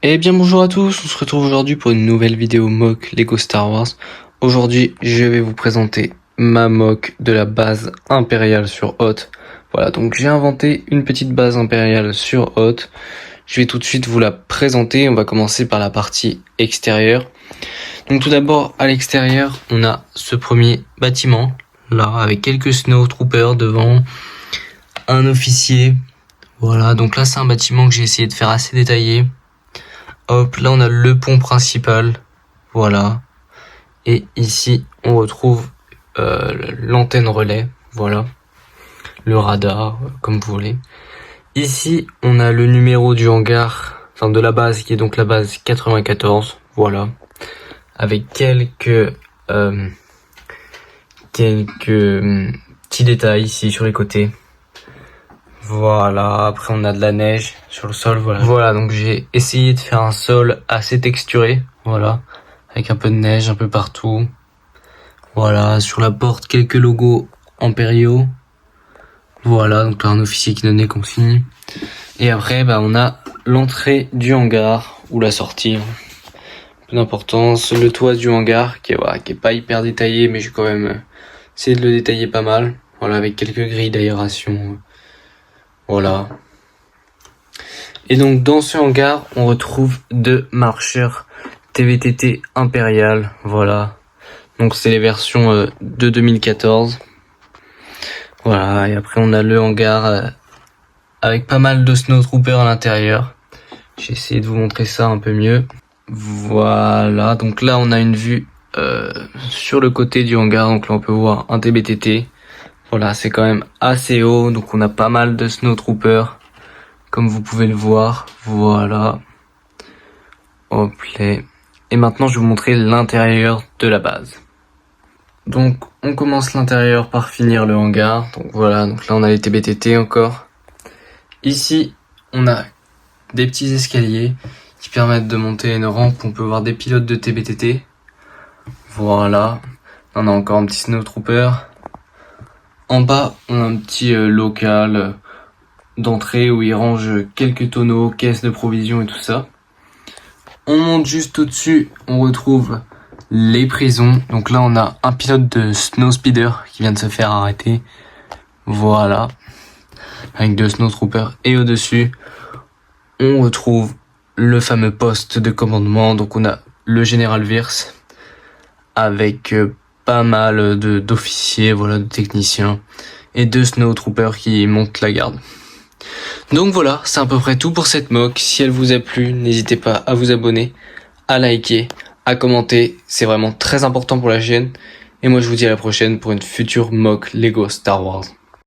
Eh bien bonjour à tous, on se retrouve aujourd'hui pour une nouvelle vidéo mock Lego Star Wars. Aujourd'hui je vais vous présenter ma mock de la base impériale sur Hoth. Voilà, donc j'ai inventé une petite base impériale sur Hoth. Je vais tout de suite vous la présenter, on va commencer par la partie extérieure. Donc tout d'abord à l'extérieur on a ce premier bâtiment là avec quelques snowtroopers devant, un officier. Voilà, donc là c'est un bâtiment que j'ai essayé de faire assez détaillé. Hop, là on a le pont principal, voilà. Et ici on retrouve l'antenne relais, voilà. Le radar, comme vous voulez. Ici on a le numéro du hangar, enfin de la base qui est donc la base 94, voilà. Avec quelques petits détails ici sur les côtés. Voilà, après on a de la neige sur le sol, voilà. Voilà, donc j'ai essayé de faire un sol assez texturé, voilà, avec un peu de neige un peu partout. Voilà, sur la porte, quelques logos impériaux. Voilà, donc là un officier qui donnait consigne. Et après, on a l'entrée du hangar, ou la sortie, peu d'importance. Le toit du hangar, qui est pas hyper détaillé, mais j'ai quand même essayé de le détailler pas mal. Voilà, avec quelques grilles d'aération. Voilà. Et donc dans ce hangar, on retrouve deux marcheurs TVTT Impérial, voilà. Donc c'est les versions de 2014. Voilà, et après on a le hangar avec pas mal de snowtroopers à l'intérieur. J'ai essayé de vous montrer ça un peu mieux. Voilà, donc là on a une vue sur le côté du hangar, donc là on peut voir un TBTT. Voilà, c'est quand même assez haut, donc on a pas mal de snowtroopers. Comme vous pouvez le voir, voilà. Hop là. Et maintenant, je vais vous montrer l'intérieur de la base. Donc, on commence l'intérieur par finir le hangar. Donc voilà, donc là, on a les TBTT encore. Ici, on a des petits escaliers qui permettent de monter une rampe. On peut voir des pilotes de TBTT. Voilà. On a encore un petit snowtrooper. En bas, on a un petit local d'entrée où il range quelques tonneaux, caisses de provisions et tout ça. On monte juste au-dessus, on retrouve les prisons. Donc là, on a un pilote de Snowspeeder qui vient de se faire arrêter. Voilà. Avec deux Snowtroopers. Et au-dessus, on retrouve le fameux poste de commandement. Donc on a le général Wirth avec pas mal d'officiers, voilà, de techniciens. Et deux Snowtroopers qui montent la garde. Donc voilà, c'est à peu près tout pour cette mock. Si elle vous a plu, n'hésitez pas à vous abonner, à liker, à commenter. C'est vraiment très important pour la chaîne. Et moi je vous dis à la prochaine pour une future mock Lego Star Wars.